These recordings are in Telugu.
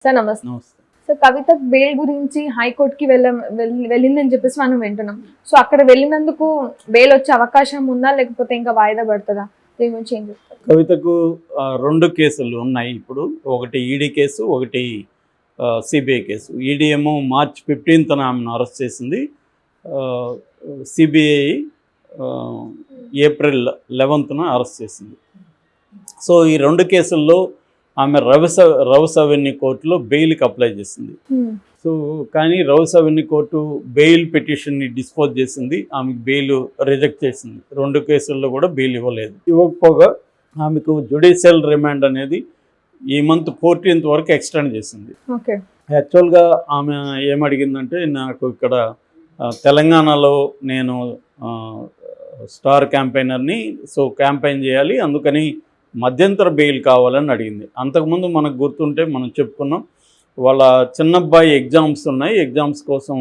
సార్ నమస్తే. నమస్తే. సో కవిత బెయిల్ గురించి హైకోర్టుకి వెళ్ళిందని చెప్పేసి మనం వింటున్నాం. సో అక్కడ వెళ్ళినందుకు బెయిల్ వచ్చే అవకాశం ఉందా, లేకపోతే ఇంకా వాయిదా పడుతుందా? దీని గురించి ఏం చెప్తారు? కవితకు 2 కేసులు ఉన్నాయి ఇప్పుడు. ఒకటి ఈడీ కేసు, ఒకటి సిబిఐ కేసు. ఈడీ ఏమో మార్చ్ 15న ఆమెను అరెస్ట్ చేసింది. సిబిఐ ఏప్రిల్ 11న అరెస్ట్ చేసింది. సో ఈ 2 కేసుల్లో ఆమె రౌస్ అవెన్యూ కోర్టులో బెయిల్కి అప్లై చేసింది. సో కానీ రౌస్ అవెన్యూ కోర్టు బెయిల్ పిటిషన్ని డిస్పోజ్ చేసింది. ఆమెకు బెయిల్ రిజెక్ట్ చేసింది. 2 కేసుల్లో కూడా బెయిల్ ఇవ్వకపోగా ఆమెకు జ్యుడిషియల్ రిమాండ్ అనేది ఈ మంత్ 14th వరకు ఎక్స్టెండ్ చేసింది. యాక్చువల్గా ఆమె ఏమడిగిందంటే, నాకు ఇక్కడ తెలంగాణలో నేను స్టార్ క్యాంపెయినర్ని, సో క్యాంపెయిన్ చేయాలి, అందుకని మధ్యంతర బెయిల్ కావాలని అడిగింది. అంతకుముందు మనకు గుర్తుంటే మనం చెప్పుకున్నాం, వాళ్ళ చిన్నబ్బాయి ఎగ్జామ్స్ ఉన్నాయి, ఎగ్జామ్స్ కోసం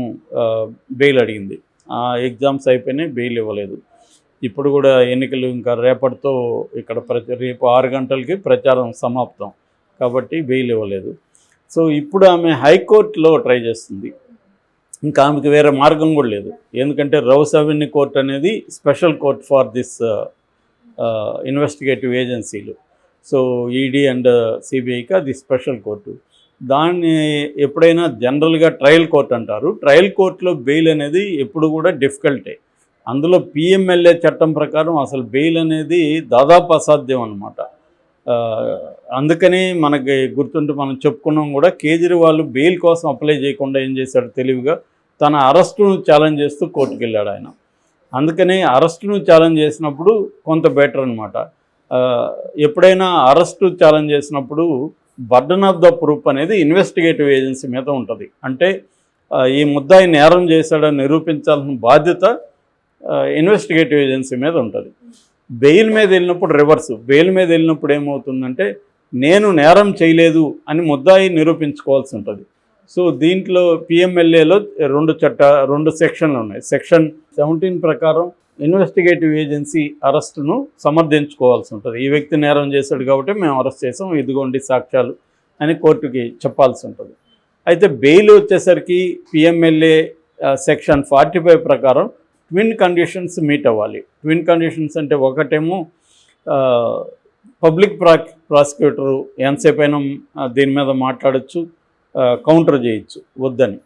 బెయిల్ అడిగింది. ఆ ఎగ్జామ్స్ అయిపోయినాయి, బెయిల్ ఇవ్వలేదు. ఇప్పుడు కూడా ఎన్నికలు ఇంకా రేపటితో ఇక్కడ రేపు 6 గంటలకి ప్రచారం సమాప్తం కాబట్టి బెయిల్ ఇవ్వలేదు. సో ఇప్పుడు ఆమె హైకోర్టులో ట్రై చేస్తుంది. ఇంకా ఆమెకి వేరే మార్గం కూడా లేదు. ఎందుకంటే రౌస్ అవెన్యూ కోర్ట్ అనేది special court for this investigative ఏజెన్సీలు. సో ఈడీ అండ్ సిబిఐకి అది స్పెషల్ కోర్టు. దాన్ని ఎప్పుడైనా జనరల్గా ట్రయల్ కోర్ట్ అంటారు. ట్రయల్ కోర్టులో బెయిల్ అనేది ఎప్పుడు కూడా డిఫికల్టే. అందులో పిఎంఎల్ఏ చట్టం ప్రకారం అసలు బెయిల్ అనేది దాదాపు అసాధ్యం అన్నమాట. అందుకని మనకి గుర్తుంటే మనం చెప్పుకున్నాం కూడా, కేజ్రీవాల్ బెయిల్ కోసం అప్లై చేయకుండా ఏం చేశాడు తెలివిగా, తన అరెస్టును ఛాలెంజ్ చేస్తూ కోర్టుకు వెళ్ళాడు ఆయన. అందుకని అరెస్టును ఛాలెంజ్ చేసినప్పుడు కొంత బెటర్ అనమాట. ఎప్పుడైనా అరెస్టు ఛాలెంజ్ చేసినప్పుడు బర్డన్ ఆఫ్ ద ప్రూఫ్ అనేది ఇన్వెస్టిగేటివ్ ఏజెన్సీ మీద ఉంటుంది. అంటే ఈ ముద్దాయి నేరం చేశాడని నిరూపించాల్సిన బాధ్యత ఇన్వెస్టిగేటివ్ ఏజెన్సీ మీద ఉంటుంది. బెయిల్ మీద వెళ్ళినప్పుడు రివర్సు. బెయిల్ మీద వెళ్ళినప్పుడు ఏమవుతుందంటే, నేను నేరం చేయలేదు అని ముద్దాయి నిరూపించుకోవాల్సి ఉంటుంది. సో దీంట్లో పిఎంఎల్ఏలో 2 సెక్షన్లు ఉన్నాయి. సెక్షన్ 17 ప్రకారం ఇన్వెస్టిగేటివ్ ఏజెన్సీ అరెస్టును సమర్థించుకోవాల్సి ఉంటుంది. ఈ వ్యక్తి నేరం చేశాడు కాబట్టి మేము అరెస్ట్ చేసాం, ఇదిగోండి సాక్ష్యాలు అని కోర్టుకి చెప్పాల్సి ఉంటుంది. అయితే బెయిల్ వచ్చేసరికి పిఎంఎల్ఏ సెక్షన్ 45 ప్రకారం ట్విన్ కండిషన్స్ మీట్ అవ్వాలి. ట్విన్ కండిషన్స్ అంటే, ఒకటేమో పబ్లిక్ ప్రాసిక్యూటరు ఎంతసేపు అయినా దీని మీద మాట్లాడచ్చు, కౌంటర్ చేయొచ్చు వద్దని.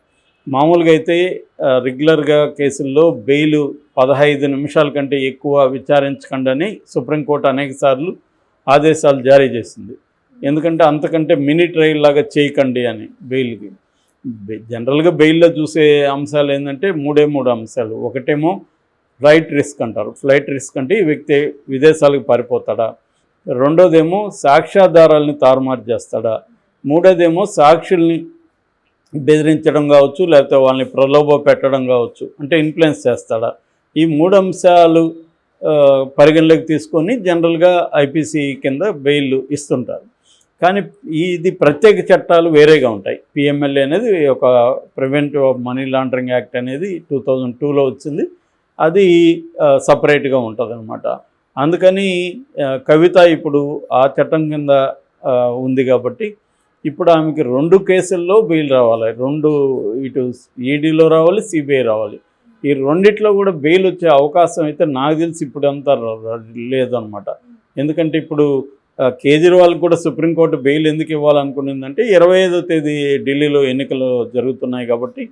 మామూలుగా అయితే రెగ్యులర్గా కేసుల్లో బెయిల్ 15 నిమిషాల కంటే ఎక్కువ విచారించకండి సుప్రీంకోర్టు అనేక సార్లు ఆదేశాలు జారీ చేసింది. ఎందుకంటే అంతకంటే మినీ ట్రయల్ లాగా చేయకండి అని బెయిల్కి. జనరల్గా బెయిల్లో చూసే అంశాలు ఏంటంటే 3 అంశాలు. ఒకటేమో ఫ్లైట్ రిస్క్ అంటారు. ఫ్లైట్ రిస్క్ అంటే ఈ వ్యక్తి విదేశాలకు పారిపోతాడా, రెండోదేమో సాక్ష్యాధారాలని తారుమారు చేస్తాడా, మూడోదేమో సాక్షుల్ని బెదిరించడం కావచ్చు, లేకపోతే వాళ్ళని ప్రలోభ పెట్టడం కావచ్చు, అంటే ఇన్ఫ్లుయెన్స్ చేస్తాడా. ఈ 3 అంశాలు పరిగణలోకి తీసుకొని జనరల్గా ఐపీసీ కింద బెయిల్ ఇస్తుంటారు. కానీ ఇది ప్రత్యేక చట్టాలు వేరేగా ఉంటాయి. పిఎంఎల్ఏ అనేది ఒక preventive of money laundering act అనేది 2002లో వచ్చింది. అది సపరేట్గా ఉంటుంది అనమాట. అందుకని కవిత ఇప్పుడు ఆ చట్టం కింద ఉంది కాబట్టి ఇప్పుడు ఆమెకి 2 కేసుల్లో బెయిల్ రావాలి. ఇటు ఈడీలో రావాలి, సిబిఐ రావాలి. ఈ రెండిట్లో కూడా బెయిల్ వచ్చే అవకాశం అయితే నాకు తెలిసి ఇప్పుడు అంతా లేదనమాట. ఎందుకంటే ఇప్పుడు కేజ్రీవాల్కి కూడా సుప్రీంకోర్టు బెయిల్ ఎందుకు ఇవ్వాలనుకునిందంటే, 25వ తేదీ ఢిల్లీలో ఎన్నికలు జరుగుతున్నాయి కాబట్టి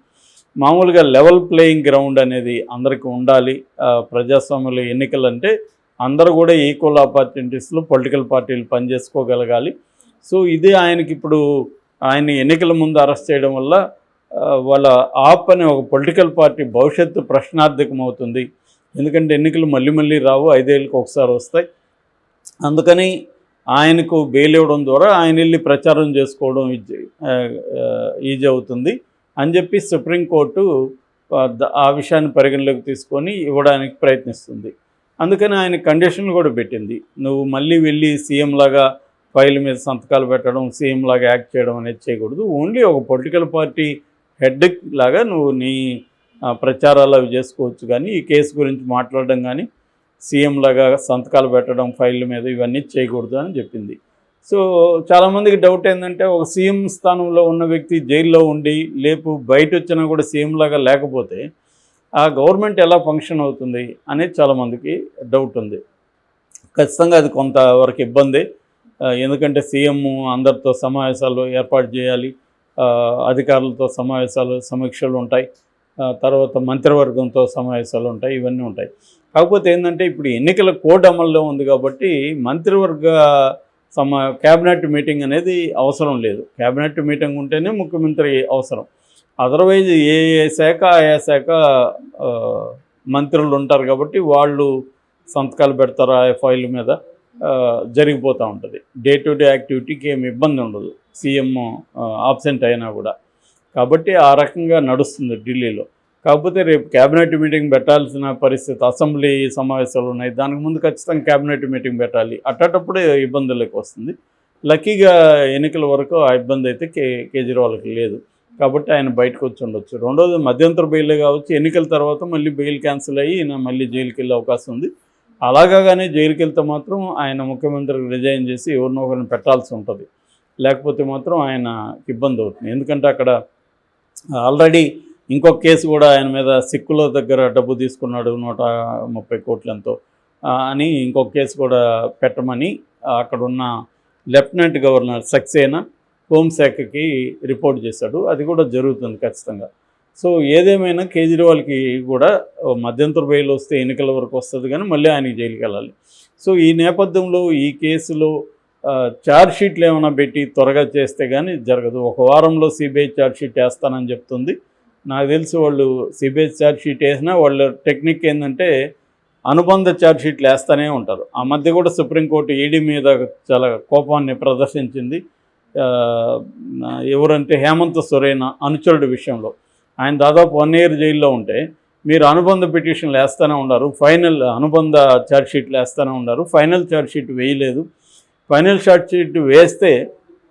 మామూలుగా లెవెల్ ప్లేయింగ్ గ్రౌండ్ అనేది అందరికీ ఉండాలి. ప్రజాస్వామ్యంలో ఎన్నికలు అంటే అందరూ కూడా ఈక్వల్ ఆపర్చునిటీస్లో పొలిటికల్ పార్టీలు పనిచేసుకోగలగాలి. సో ఇది ఆయనకి ఇప్పుడు ఆయన ఎన్నికల ముందు అరెస్ట్ చేయడం వల్ల వాళ్ళ ఆప్ అనే ఒక పొలిటికల్ పార్టీ భవిష్యత్తు ప్రశ్నార్థకం అవుతుంది. ఎందుకంటే ఎన్నికలు మళ్ళీ రావు, 5 ఏళ్ళకి ఒకసారి వస్తాయి. అందుకని ఆయనకు బెయిల్ ఇవ్వడం ద్వారా ఆయన వెళ్ళి ప్రచారం చేసుకోవడం ఈజీ అవుతుంది అని చెప్పి సుప్రీంకోర్టు ఆ విషయాన్ని పరిగణలోకి తీసుకొని ఇవ్వడానికి ప్రయత్నిస్తుంది. అందుకని ఆయన కండిషన్లు కూడా పెట్టింది. నువ్వు మళ్ళీ వెళ్ళి సీఎం లాగా ఫైల్ మీద సంతకాలు పెట్టడం, సీఎం లాగా యాక్ట్ చేయడం అనేది చేయకూడదు. ఓన్లీ ఒక పొలిటికల్ పార్టీ హెడ్ లాగా నువ్వు నీ ప్రచారాలు అవి చేసుకోవచ్చు, కానీ ఈ కేసు గురించి మాట్లాడడం కానీ సీఎం లాగా సంతకాలు పెట్టడం ఫైళ్ళ మీద ఇవన్నీ చేయకూడదు అని చెప్పింది. సో చాలామందికి డౌట్ ఏంటంటే ఒక సీఎం స్థానంలో ఉన్న వ్యక్తి జైల్లో ఉండి లేపు బయట వచ్చినా కూడా సీఎం లాగా లేకపోతే ఆ గవర్నమెంట్ ఎలా ఫంక్షన్ అవుతుంది అనేది చాలామందికి డౌట్ ఉంది. ఖచ్చితంగా అది కొంతవరకు ఇబ్బంది. ఎందుకంటే సీఎం అందరితో సమావేశాలు ఏర్పాటు చేయాలి, అధికారులతో సమావేశాలు సమీక్షలు ఉంటాయి, తర్వాత మంత్రివర్గంతో సమావేశాలు ఉంటాయి, ఇవన్నీ ఉంటాయి. కాకపోతే ఏంటంటే ఇప్పుడు ఎన్నికల కోడ్ అమల్లో ఉంది కాబట్టి మంత్రివర్గ క్యాబినెట్ మీటింగ్ అనేది అవసరం లేదు. క్యాబినెట్ మీటింగ్ ఉంటేనే ముఖ్యమంత్రి అవసరం. అదర్వైజ్ ఏ శాఖ ఆయా శాఖ మంత్రులు ఉంటారు కాబట్టి వాళ్ళు సంతకాలు పెడతారు ఆ ఫైల్ మీద, జరిగిపోతూ ఉంటుంది. డే టు డే యాక్టివిటీకి ఏమి ఇబ్బంది ఉండదు సీఎం ఆబ్సెంట్ అయినా కూడా. కాబట్టి ఆ రకంగా నడుస్తుంది ఢిల్లీలో. కాకపోతే రేపు క్యాబినెట్ మీటింగ్ పెట్టాల్సిన పరిస్థితి, అసెంబ్లీ సమావేశాలు ఉన్నాయి, దానికి ముందు ఖచ్చితంగా క్యాబినెట్ మీటింగ్ పెట్టాలి. అట్టేటప్పుడే ఇబ్బందులకు వస్తుంది. లక్కీగా ఎన్నికల వరకు ఆ ఇబ్బంది అయితే కేజ్రీవాల్కి లేదు కాబట్టి ఆయన బయటకు వచ్చి ఉండొచ్చు. రెండోది మధ్యంతర బెయిలే కావచ్చు, ఎన్నికల తర్వాత మళ్ళీ బెయిల్ క్యాన్సిల్ అయ్యి ఈయన మళ్ళీ జైలుకి వెళ్ళే అవకాశం ఉంది. అలాగానే జైలుకి వెళ్తే మాత్రం ఆయన ముఖ్యమంత్రికి రిజైన్ చేసి ఎవరినో ఒకరిని పెట్టాల్సి ఉంటుంది. లేకపోతే మాత్రం ఆయన ఇబ్బంది అవుతుంది. ఎందుకంటే అక్కడ ఆల్రెడీ ఇంకొక కేసు కూడా ఆయన మీద సిక్కుల దగ్గర డబ్బు తీసుకున్నాడు 130 కోట్లు ఎంతో అని ఇంకొక కేసు కూడా పెట్టమని అక్కడున్న లెఫ్టినెంట్ గవర్నర్ సక్సేనా హోంశాఖకి రిపోర్ట్ చేశాడు. అది కూడా జరుగుతుంది ఖచ్చితంగా. సో ఏదేమైనా కేజ్రీవాల్కి కూడా మధ్యంతర బెయిల్ వస్తే ఎన్నికల వరకు వస్తుంది కానీ మళ్ళీ ఆయనకి జైలుకి వెళ్ళాలి. సో ఈ నేపథ్యంలో ఈ కేసులో ఛార్జ్షీట్లు ఏమైనా పెట్టి త్వరగా చేస్తే కానీ జరగదు. ఒక వారంలో సిబిఐ ఛార్జ్షీట్ వేస్తానని చెప్తుంది. నాకు తెలిసి వాళ్ళు సిబిఐ ఛార్జ్షీట్ వేసినా వాళ్ళ టెక్నిక్ ఏంటంటే అనుబంధ ఛార్జ్షీట్లు వేస్తూనే ఉంటారు. ఆ మధ్య కూడా సుప్రీంకోర్టు ఈడీ మీద చాలా కోపాన్ని ప్రదర్శించింది. ఎవరంటే హేమంత్ సొరేన్ అనుచరుడి విషయంలో ఆయన దాదాపు 1 year జైల్లో ఉంటే మీరు అనుబంధ పిటిషన్లు వేస్తూనే ఉన్నారు, ఫైనల్ అనుబంధ ఛార్జ్షీట్లు వేస్తూనే ఉన్నారు, ఫైనల్ ఛార్జ్షీట్ వేయలేదు. ఫైనల్ ఛార్జ్షీట్ వేస్తే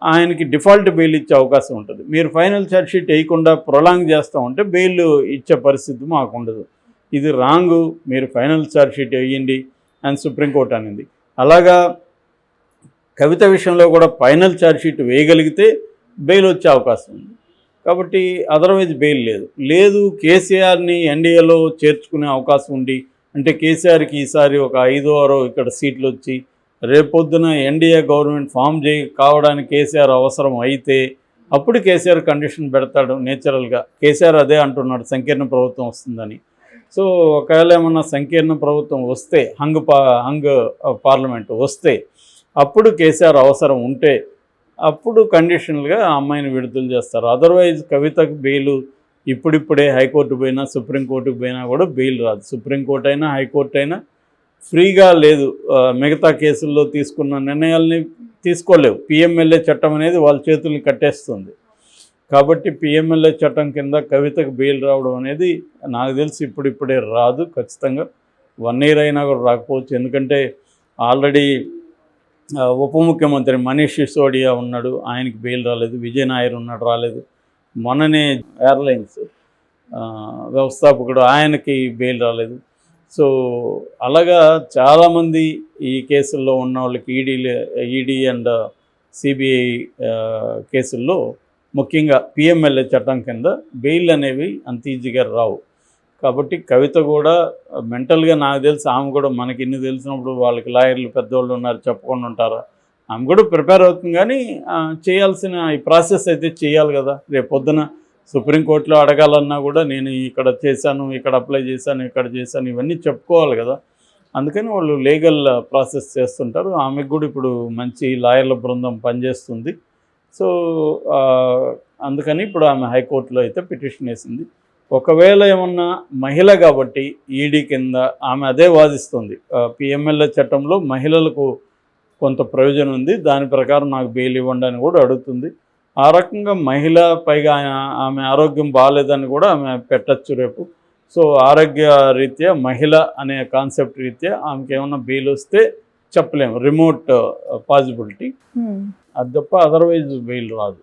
ఆయనకి డిఫాల్ట్ బెయిల్ ఇచ్చే అవకాశం ఉంటుంది. మీరు ఫైనల్ ఛార్జ్షీట్ వేయకుండా ప్రొలాంగ్ చేస్తూ ఉంటే బెయిల్ ఇచ్చే పరిస్థితి మాకు ఉండదు. ఇది రాంగు, మీరు ఫైనల్ ఛార్జ్షీట్ వేయండి అని సుప్రీంకోర్టు అనింది. అలాగా కవిత విషయంలో కూడా ఫైనల్ ఛార్జ్షీట్ వేయగలిగితే బెయిల్ వచ్చే అవకాశం ఉంది. కాబట్టి అదర్వైజ్ బెయిల్ లేదు. కేసీఆర్ని ఎన్డీఏలో చేర్చుకునే అవకాశం ఉండి, అంటే కేసీఆర్కి ఈసారి ఒక 5-6 ఇక్కడ సీట్లు వచ్చి రేపొద్దున ఎన్డీఏ గవర్నమెంట్ ఫామ్ కావడానికి కేసీఆర్ అవసరం అయితే అప్పుడు కేసీఆర్ కండిషన్ పెడతాడు నేచురల్గా. కేసీఆర్ అదే అంటున్నాడు, సంకీర్ణ ప్రభుత్వం వస్తుందని. సో ఒకవేళ ఏమన్నా సంకీర్ణ ప్రభుత్వం వస్తే, హంగ్ పార్లమెంట్ వస్తే అప్పుడు కేసీఆర్ అవసరం ఉంటే అప్పుడు కండిషనల్గా ఆ అమ్మాయిని విడుదల చేస్తారు. అదర్వైజ్ కవితకు బెయిల్ ఇప్పుడిప్పుడే హైకోర్టు పోయినా సుప్రీంకోర్టుకు పోయినా కూడా బెయిల్ రాదు. సుప్రీంకోర్టు అయినా హైకోర్టు అయినా ఫ్రీగా లేదు. మిగతా కేసుల్లో తీసుకున్న నిర్ణయాల్ని తీసుకోలేవు. పిఎంఎల్ఏ చట్టం అనేది వాళ్ళ చేతుల్ని కట్టేస్తుంది. కాబట్టి పిఎంఎల్ఏ చట్టం కింద కవితకు బెయిల్ రావడం అనేది నాకు తెలిసి ఇప్పుడిప్పుడే రాదు. ఖచ్చితంగా 1 year అయినా కూడా రాకపోవచ్చు. ఎందుకంటే ఆల్రెడీ ఉప ముఖ్యమంత్రి మనీష్ సిసోడియా ఉన్నాడు, ఆయనకి బెయిల్ రాలేదు. విజయ్ నాయర్ ఉన్నాడు, రాలేదు. మొన్ననే ఎయిర్లైన్స్ వ్యవస్థాపకుడు, ఆయనకి బెయిల్ రాలేదు. సో అలాగా చాలామంది ఈ కేసుల్లో ఉన్న వాళ్ళకి ఈడీ అండ్ సిబిఐ కేసుల్లో ముఖ్యంగా పిఎంఎల్ఏ చట్టం కింద బెయిల్ అనేవి అంత ఈజీగా రావు. కాబట్టి కవిత కూడా మెంటల్గా నాకు తెలిసి ఆమె కూడా మనకి ఇన్ని తెలిసినప్పుడు వాళ్ళకి లాయర్లు పెద్దవాళ్ళు ఉన్నారు, చెప్పకుండా ఉంటారా, ఆమె కూడా ప్రిపేర్ అవుతుంది. కానీ చేయాల్సిన ఈ ప్రాసెస్ అయితే చేయాలి కదా. రేపు పొద్దున సుప్రీంకోర్టులో అడగాలన్నా కూడా నేను ఇక్కడ చేశాను, ఇక్కడ అప్లై చేశాను, ఇక్కడ చేశాను, ఇవన్నీ చెప్పుకోవాలి కదా. అందుకని వాళ్ళు లీగల్ ప్రాసెస్ చేస్తుంటారు. ఆమెకు కూడా ఇప్పుడు మంచి లాయర్ల బృందం పనిచేస్తుంది. సో అందుకని ఇప్పుడు ఆమె హైకోర్టులో అయితే పిటిషన్ వేసింది. ఒకవేళ ఏమన్నా మహిళ కాబట్టి ఈడీ కింద ఆమె అదే వాదిస్తుంది, పిఎంఎల్ఏ చట్టంలో మహిళలకు కొంత ప్రయోజనం ఉంది, దాని ప్రకారం నాకు బెయిల్ ఇవ్వండి అని కూడా అడుగుతుంది. ఆ రకంగా మహిళ, పైగా ఆమె ఆరోగ్యం బాగాలేదని కూడా ఆమె పెట్టచ్చు రేపు. సో ఆరోగ్య రీత్యా మహిళ అనే కాన్సెప్ట్ రీత్యా ఆమెకి ఏమన్నా బెయిల్ వస్తే చెప్పలేము, రిమోట్ పాసిబిలిటీ. అది తప్ప అదర్వైజ్ బెయిల్ రాదు.